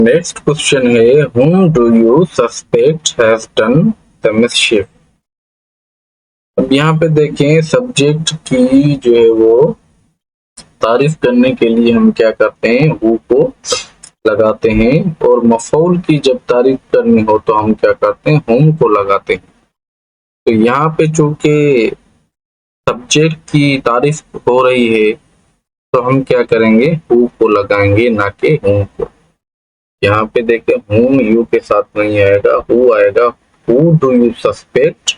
Next question है, whom do you suspect has done the mischief? अब यहाँ पे देखें सब्जेक्ट की जो है वो तारीफ करने के लिए हम क्या करते हैं, हु को लगाते हैं, और मफऊल की जब तारीफ करनी हो तो हम क्या करते हैं, whom को लगाते हैं। तो यहाँ पे चूंकि सब्जेक्ट की तारीफ हो रही है तो हम क्या करेंगे, हु को लगाएंगे, ना कि whom को। यहाँ पे देखें whom यू के साथ नहीं आएगा, हु आएगा। Who do you suspect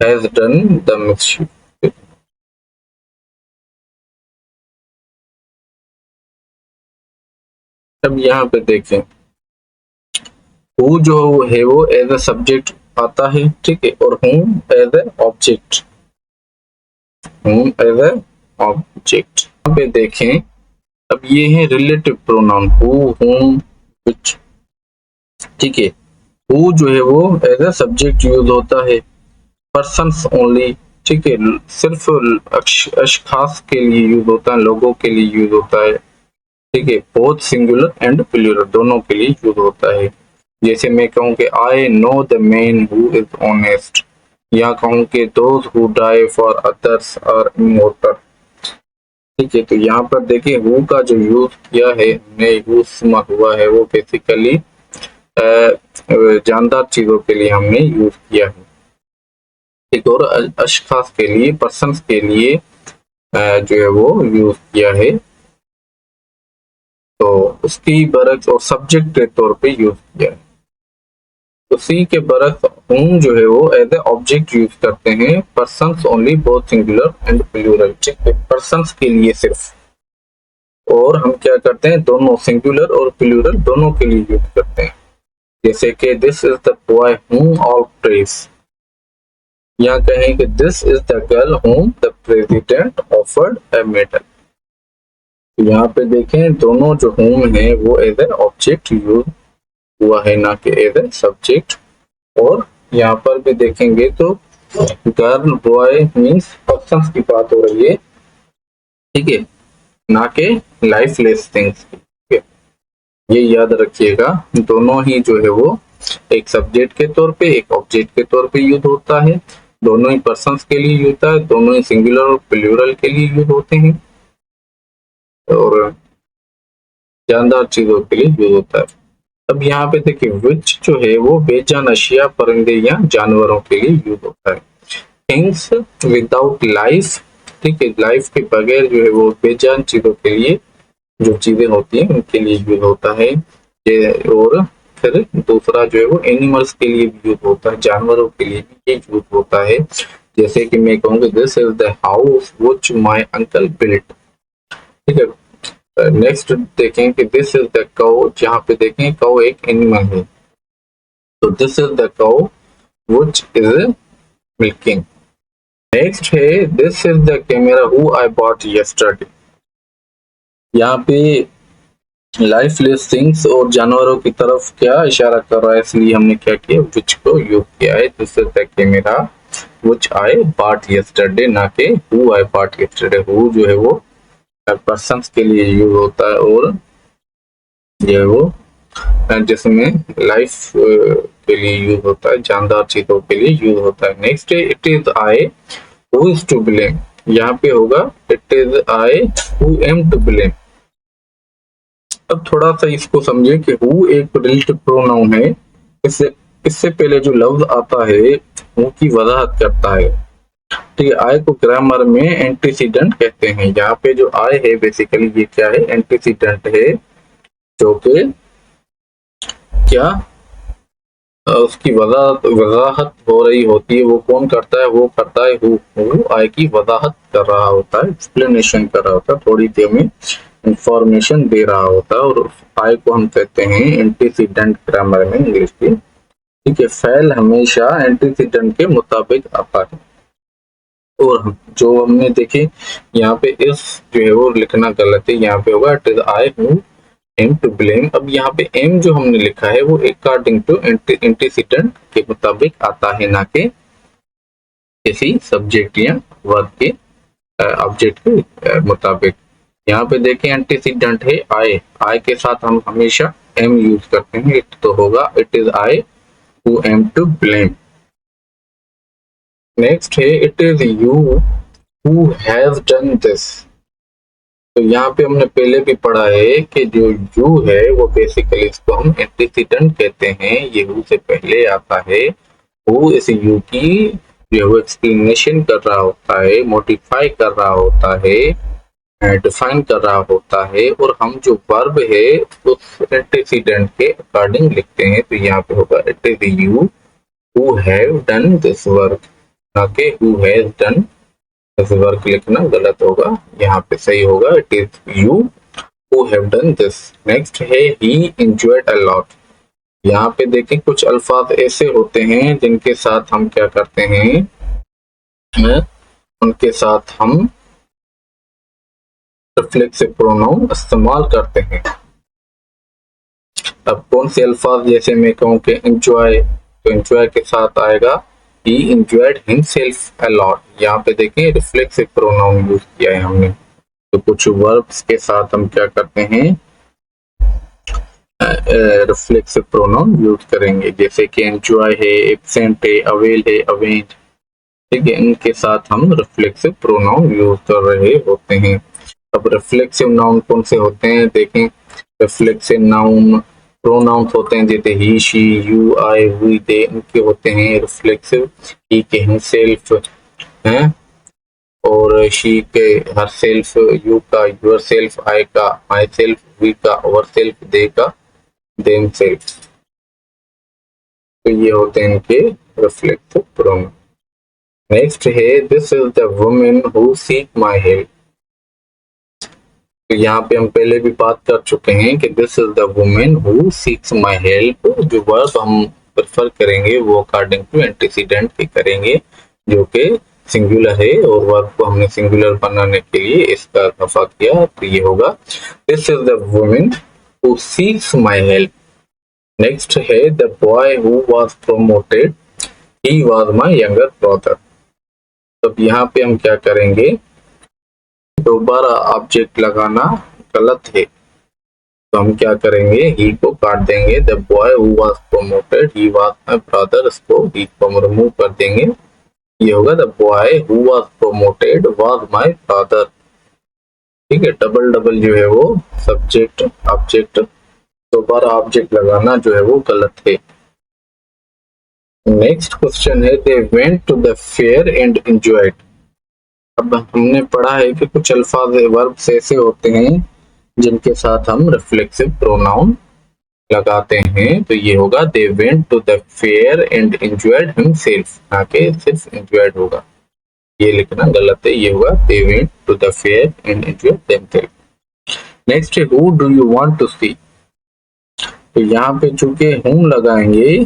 has done the mischief? अब यहाँ पे देखें हु जो है वो एज ए सब्जेक्ट आता है, ठीक है, और whom as a object, whom as a object. यहाँ पे देखें अब ये है relative pronoun who, whom, which, ठीक है। हु जो है वो एज ए सब्जेक्ट यूज होता है, पर्सन्स ओनली, ठीक है, सिर्फ अशखास के लिए यूज होता है, लोगों के लिए यूज होता है, ठीक है। बोथ सिंगुलर एंड प्लूरल दोनों के लिए यूज होता है। जैसे मैं कहूँ कि I know the man who is honest, या कहूँ कि those who die for others are immortal, ठीक है। तो यहाँ पर देखिए हु का जो यूज किया है हमने, यूज हुआ है वो बेसिकली जानदार चीजों के लिए हमने यूज किया है, ठीक, और अशखास के लिए, पर्सन्स के लिए जो है वो यूज किया है, तो उसकी बरक्स और सब्जेक्ट के तौर पे यूज किया है। उसी के बरक्स whom जो है वो एज ए ऑब्जेक्ट यूज करते हैं, persons only, both singular and plural, ठीक है, पर्सन्स के लिए सिर्फ, और हम क्या करते हैं, दोनों सिंगुलर और प्लूरल दोनों के लिए यूज करते हैं। जैसे कि this is the boy whom all praise, या कहें कि this is the girl whom the president offered a medal। यहाँ पे देखें दोनों जो whom है वो एज ए ऑब्जेक्ट यूज हुआ है, ना कि एज ए सब्जेक्ट। और यहाँ पर भी देखेंगे तो गर्ल बॉय मीन्स पर्सन्स की बात हो रही है, ठीक है, ना कि लाइफलेस थिंग्स, ठीक है। ये याद रखिएगा, दोनों ही जो है वो एक सब्जेक्ट के तौर पे, एक ऑब्जेक्ट के तौर पे यूज होता है, दोनों ही पर्सन्स के लिए यूज होता है, दोनों ही सिंगुलर और प्लूरल के लिए यूज होते हैं, और जानदार चीजों के लिए यूज होता है। अब यहाँ पे देखिए विच जो है वो बेजान अशिया, परिंदे या जानवरों के लिए यूज होता है। थिंग्स विदाउट लाइफ, ठीक है, लाइफ के बगैर जो है वो बेजान चीजों के लिए, जो चीजें होती हैं उनके लिए यूज होता है। और फिर दूसरा जो है वो एनिमल्स के लिए भी यूज होता है, जानवरों के लिए भी ये यूज होता है। जैसे कि मैं कहूँगी this is the house which my uncle built, ठीक है। नेक्स्ट देखें कि दिस इज द काउ, जहाँ पे देखें काउ एक एनिमल है, तो this is the cow which is milking. Next है this is the camera who I bought yesterday. यहाँ पे लाइफलेस थिंग्स और जानवरों की तरफ क्या इशारा कर रहा है, इसलिए हमने क्या किया, विच को यूज किया है। This is the camera which I bought yesterday, ना कि who I bought yesterday. Who जो है वो पर्सन्स के लिए यूज होता है, और जो है वो जिसमें लाइफ के लिए यूज होता है, जानदार चीजों के लिए यूज होता है। नेक्स्ट है it is I who is to blame. यहाँ पे होगा it is I who am to blame. अब थोड़ा सा इसको समझे कि हु एक रिलेटिव प्रोनाउन है, इससे पहले जो लफ्ज आता है हु की वजाहत करता है, ठीक है। आई को ग्रामर में एंटीसीडेंट कहते हैं। यहाँ पे जो आई है बेसिकली ये क्या है, एंटीसीडेंट है, जो कि क्या उसकी वजाहत हो रही होती है। वो कौन करता है, वो करता है हु आई की वजाहत कर रहा होता है, एक्सप्लेनेशन कर रहा होता है, थोड़ी देर में इंफॉर्मेशन दे रहा होता है, और आई को हम कहते हैं एंटीसीडेंट ग्रामर में इंग्लिश की, ठीक है। फेल हमेशा एंटीसीडेंट के मुताबिक आता है। और जो हमने देखे यहाँ पे इस जो है वो लिखना गलत है, यहाँ पे होगा it is I who am to blame. अब यहाँ पे एम जो हमने लिखा है वो अकॉर्डिंग टू एंटीसीडेंट के मुताबिक आता है, ना कि किसी सब्जेक्ट या वर्ब के ऑब्जेक्ट के मुताबिक। यहाँ पे देखें एंटीसीडेंट है आई के साथ हम हमेशा एम यूज करते हैं, इट तो होगा it is I who am to blame. Next है it is you who has done this. तो यहाँ पे हमने पहले भी पढ़ा है कि जो यू है वो बेसिकली इसको हम एंटीसीडेंट कहते हैं, ये हु से पहले आता है। हु इस यू की जो वो एक्सप्लेनेशन कर रहा होता है, मोडिफाई कर रहा होता है, डिफाइन कर रहा होता है, और हम जो वर्ब है उस एंटीसीडेंट के अकॉर्डिंग लिखते हैं। तो यहाँ पे होगा it is you who have done this work, ना कि who has done this work लिखना गलत होगा, यहाँ पे सही होगा it is you who have done this. Next है ही एंजॉयड अ लॉट। यहाँ पे देखें कुछ अल्फाज ऐसे होते हैं जिनके साथ हम क्या करते हैं, उनके साथ हम रिफ्लेक्सिव प्रोनाउन इस्तेमाल करते हैं। अब कौन से अल्फाज, जैसे मैं कहूँ कि एंजॉय, तो एंजॉय के साथ आएगा he enjoyed himself a lot। यहाँ पे देखें रिफ्लेक्सिव प्रोनाउन यूज किया है हमने। तो कुछ वर्ब्स के साथ हम क्या करते हैं, रिफ्लेक्सिव प्रोनाउन यूज करेंगे, जैसे कि एंजॉय है, एब्सेंट है, अवेल है, अवेंज, ठीक है, इनके साथ हम रिफ्लेक्सिव प्रोनाउन यूज कर रहे होते हैं। अब रिफ्लेक्सिव नाउन कौन से होते हैं देखें, रिफ्लेक्सिव नाउन प्रोनाउंस होते हैं जैसे ही, शी, यू, आई, वी, दे, इनके होते हैं रिफ्लेक्सिव। ही के हिमसेल्फ हैं, और शी के हर सेल्फ, यू का योर सेल्फ, आई का माई सेल्फ, वी का अवर सेल्फ, दे का देम सेल्फ। तो ये होते हैं इनके रिफ्लेक्सिव प्रोनाउन। नेक्स्ट है this is the women who seek my help. तो यहाँ पे हम पहले भी बात कर चुके हैं कि this is the women who seeks my help. जो वर्ब हम प्रेफर करेंगे वो अकॉर्डिंग टू एंटीसीडेंट के करेंगे, जो कि सिंगुलर है, और वर्ब को हमने सिंगुलर बनाने के लिए इसका इजाफा किया। तो ये होगा this is the women who seeks my help. Next है the boy who was promoted, he was my younger brother. तो यहाँ पे हम क्या करेंगे, दोबारा ऑब्जेक्ट लगाना गलत है, तो हम क्या करेंगे, ही को काट देंगे। The boy who was promoted, he was my brother, इसको ही को रिमूव कर देंगे। ये होगा the boy who was promoted was my brother. ठीक है, डबल डबल जो है वो सब्जेक्ट ऑब्जेक्ट, दोबारा ऑब्जेक्ट लगाना जो है वो गलत है। नेक्स्ट क्वेश्चन है they went to the fair and enjoyed. अब हमने पढ़ा है कि कुछ अल्फाज वर्ब्स ऐसे होते हैं जिनके साथ हम रिफ्लेक्सिव प्रोनाउन लगाते हैं। तो ये होगा they went to the fair and enjoyed himself, ना कि सिर्फ एंजॉयड होगा, ये लिखना गलत है। ये होगा they went to the fair and enjoyed themselves. Next है who do you want to see. तो यहाँ पे चूंकि हूं लगाएंगे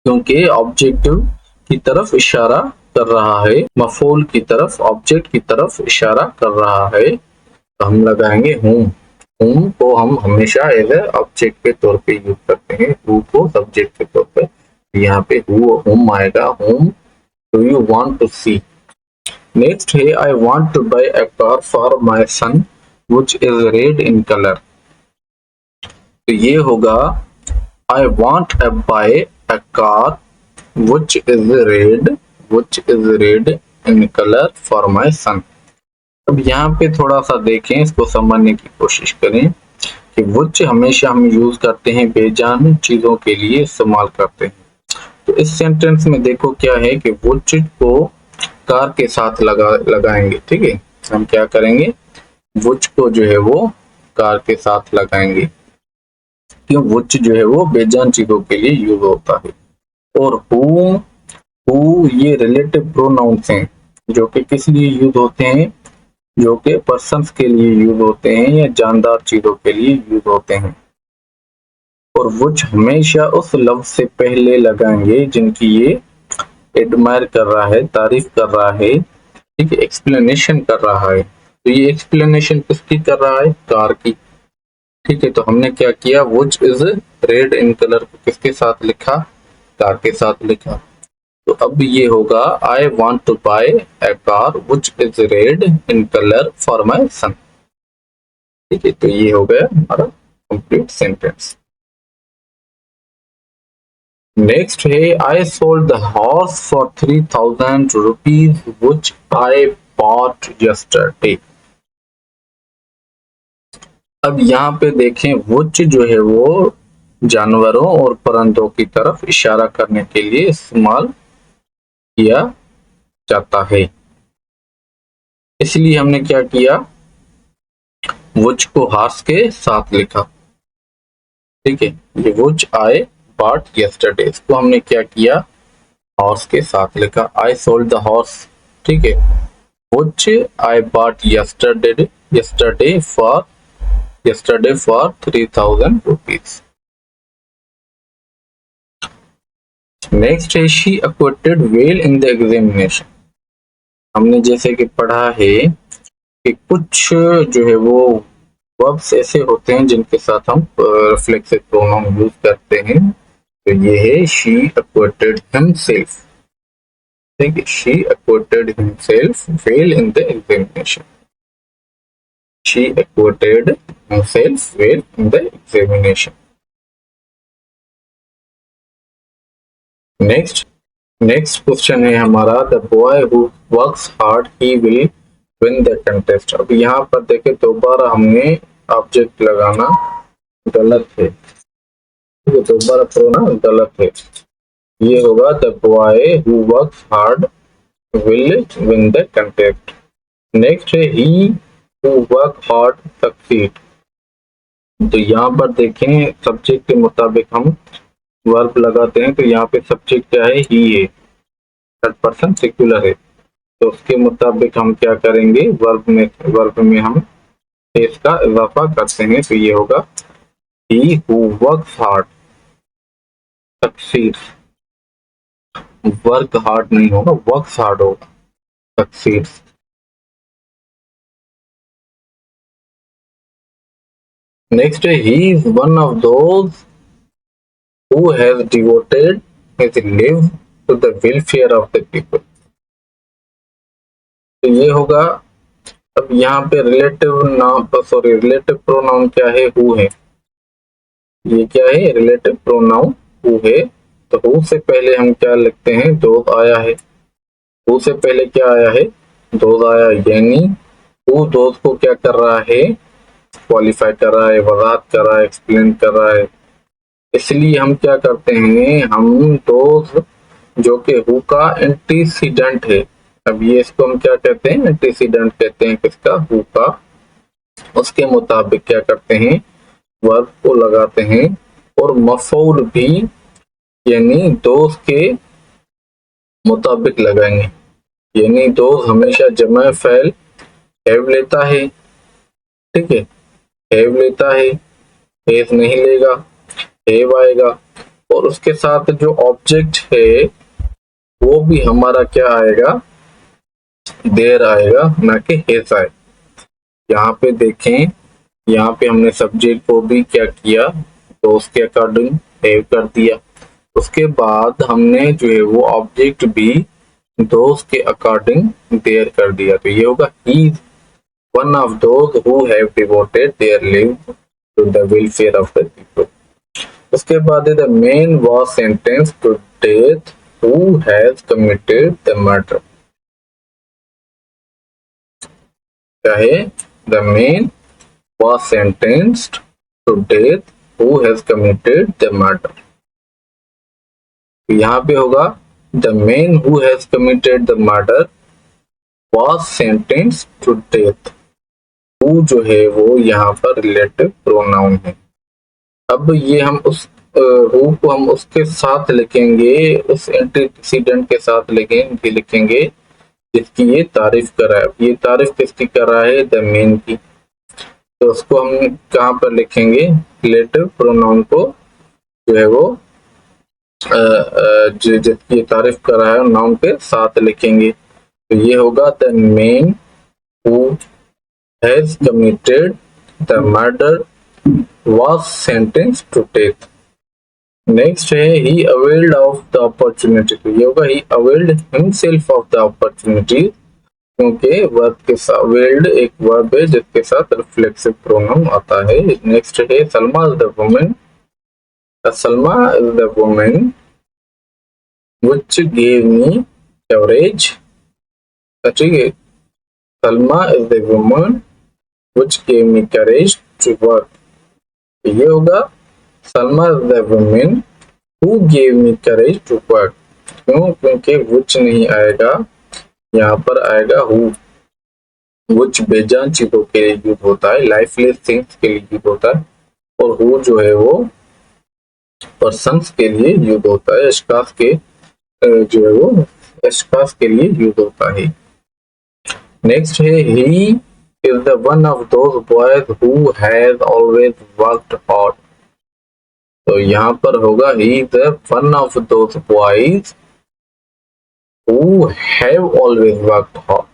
क्योंकि ऑब्जेक्टिव की तरफ इशारा कर रहा है, मफूल की तरफ, ऑब्जेक्ट की तरफ इशारा कर रहा है, तो हम लगाएंगे हूं। हूं को हम हमेशा एज ए ऑब्जेक्ट के तौर पे यूज करते हैं, हु को सब्जेक्ट के तौर पे। यहाँ पे हुम आएगा, whom do you want to see. Next है I want to buy a car for my son which is red in colour. तो ये होगा I want to buy a car which is red in color for my son। अब यहाँ पे थोड़ा सा देखें, इसको समझने की कोशिश करें कि which हमेशा हम यूज करते हैं बेजान चीजों के लिए इस्तेमाल करते हैं। तो इस सेंटेंस में देखो क्या है कि which को कार के साथ लगाएंगे। ठीक है, हम क्या करेंगे, which को जो है वो कार के साथ लगाएंगे, क्यों which जो है वो बेजान चीजों के लिए यूज होता है। और हु ये रिलेटिव प्रोनाउंस हैं जो कि किस लिए यूज होते हैं, जो कि पर्सन्स के लिए यूज होते हैं या जानदार चीजों के लिए यूज होते हैं। और व्हिच हमेशा उस लफ्ज से पहले लगाएंगे जिनकी ये एडमायर कर रहा है, तारीफ कर रहा है, ठीक है, एक्सप्लेनेशन कर रहा है। तो ये एक्सप्लेनेशन किसकी कर रहा है, कार की। ठीक है, तो हमने क्या किया, which is red in colour को किसके साथ लिखा, कार के साथ लिखा। तो अब ये होगा I want to buy a car which is red in colour for my son. ठीक है, तो ये हो गया हमारा कंप्लीट सेंटेंस। नेक्स्ट है I sold the horse for 3000 rupees which I bought yesterday. अब यहाँ पे देखें विच जो है वो जानवरों और परिंदों की तरफ इशारा करने के लिए इस्तेमाल किया जाता है, इसलिए हमने क्या किया, विच को हॉर्स के साथ लिखा। ठीक है, ये विच आई बॉट यस्टरडे, इसको हमने क्या किया, हॉर्स के साथ लिखा। आई सोल्ड द हॉर्स, ठीक है, which I bought yesterday for 3000 rupees. Next है she acquitted well in the examination. हमने जैसे कि पढ़ा है कि कुछ जो है वो वर्ब्स ऐसे होते हैं जिनके साथ हम रिफ्लेक्सिव प्रोनाउन यूज करते हैं। तो ये है शी अक्वेटेड हिमसेल्फ, ठीक है, she acquitted himself well in the examination, she acquitted himself well in the examination. Next question है हमारा, the boy who works hard he will win the contest. अब यहाँ पर देखें दोबारा हमने ऑब्जेक्ट लगाना गलत है, दोबारा प्रोनाउन गलत है, ये होगा the boy who works hard will win the contest. Next है he who work hard succeed. तो यहाँ पर देखें सब्जेक्ट के मुताबिक हम वर्ब लगाते हैं, तो यहाँ पे सब्जेक्ट क्या है, ही है, थर्ड पर्सन सिंगुलर है, तो उसके मुताबिक हम क्या करेंगे, वर्ब में हम एस का इजाफा करते हैं, तो ये होगा he who works hard succeeds. Work hard नहीं होगा, वर्क्स हार्ड होगा, सक्सीड्स। नेक्स्ट है ही is one of those who has devoted his life to the welfare of the people। तो ये होगा, अब यहाँ पे रिलेटिव प्रोनाउन क्या है, हु है, ये क्या है, रिलेटिव प्रोनाउन हु है। तो हु से पहले हम क्या लिखते हैं, दोज आया है, हु से पहले क्या आया है, दोज आया, यानी हु दोज को क्या कर रहा है, क्वालिफाई कर रहा है, वजाहत कर रहा है, एक्सप्लेन कर रहा है, इसलिए हम क्या करते हैं, हम दोज जो कि हु का एंटीसीडेंट है, अब ये इसको हम क्या कहते हैं, एंटीसीडेंट कहते हैं किसका, हु का, उसके मुताबिक क्या करते हैं, वर्ब को लगाते हैं, और मफऊल भी यानी दोज के मुताबिक लगाएंगे, यानी दोज हमेशा जमा फैल हैव लेता है, ठीक है, हैव लेता है, हैज नहीं लेगा, हैव आएगा, और उसके साथ जो ऑब्जेक्ट है वो भी हमारा क्या आएगा, देर आएगा, ना कि हैज आए। यहाँ पे देखें, यहाँ पे हमने सब्जेक्ट को भी क्या किया, तो उसके अकॉर्डिंग हैव कर दिया, उसके बाद हमने जो है वो ऑब्जेक्ट भी दोस्त के अकॉर्डिंग देयर कर दिया, तो ये होगा he is one of those who have devoted their live to the welfare of the people. उसके बाद the man was sentenced to death who has committed the murder. क्या है, the man was sentenced to death who has committed the murder. यहाँ पे होगा the man who has committed the murder was sentenced to death. Who जो है वो यहाँ पर रिलेटिव प्रोनाउन है। अब ये हम उस हु को हम उसके साथ लिखेंगे, उस एंटीसीडेंट के साथ लिखेंगे जिसकी ये तारीफ कर रहा है। ये तारीफ किसकी कर रहा है, द मैन की, तो उसको हम कहाँ पर लिखेंगे, रिलेटिव प्रोनाउन को जो है वो जिसकी तारीफ कर रहा है नाउन के साथ लिखेंगे, तो ये होगा the man who has committed the murder was sentenced to death। Next है he availed of the opportunity, तो ये होगा he availed himself of the opportunity क्योंकि वर्ब के साथ willed एक वर्ब है जिसके साथ रिफ्लेक्सिव प्रोनाउन आता है। नेक्स्ट है Salma is the woman, Salma is the woman which gave me courage, ठीक है, Salma is the woman which gave me courage to work, ये होगा Salma is the woman who gave me courage to work। क्यों? क्योंकि which नहीं आएगा, यहाँ पर आएगा who। which बेजान चीजों के लिए यूज होता है, लाइफलेस थिंग्स के लिए यूज होता है, और who जो है वो पर्सन्स के लिए यूज होता है, अशखास के जो है वो अशखास के लिए यूज होता है। नेक्स्ट है he is the one of those boys who has always worked hard. तो यहाँ पर होगा he is the one of those boys who have always worked hard.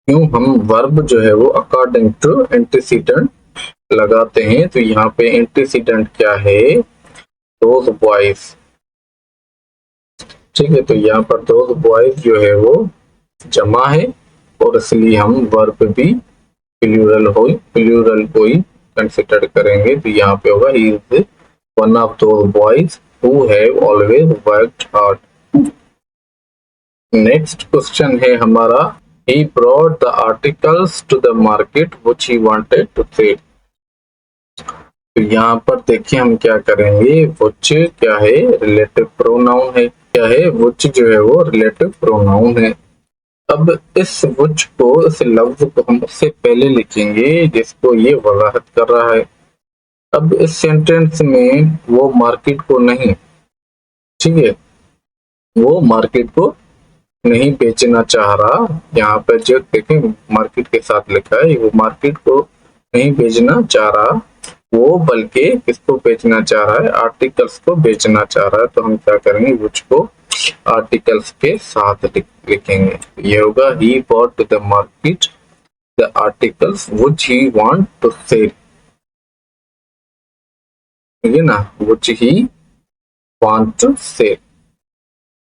क्यों? हम वर्ब जो है वो अकॉर्डिंग टू एंटीसीडेंट लगाते हैं, तो यहाँ पे एंटीसीडेंट क्या है, दोज बॉयज, ठीक है। तो यहाँ पर दोज बॉयज जो है वो जमा है और इसलिए हम वर्ब भी प्लूरल को ही कंसिडर करेंगे। तो यहाँ पे होगा he is one of those boys who have always worked hard. Next question है हमारा he brought the articles to the market which he wanted to sell। तो यहाँ पर देखिए हम क्या करेंगे, which क्या है, रिलेटिव प्रोनाउन है, क्या है, which जो है वो रिलेटिव प्रोनाउन है। अब इस which को, इस लफ्ज को हम उससे पहले लिखेंगे जिसको ये वजाहत कर रहा है। अब इस सेंटेंस में वो मार्केट को नहीं, ठीक है, वो मार्केट को नहीं बेचना चाह रहा। यहाँ पर जो देखें मार्केट के साथ लिखा है, वो मार्केट को नहीं बेचना चाह रहा, वो बल्कि किसको बेचना चाह रहा है, आर्टिकल्स को बेचना चाह रहा है। तो हम क्या करेंगे, which को आर्टिकल्स के साथ लिखेंगे। ये होगा he brought to the market the articles which he want to sell, ठीक है ना, which he want to sell।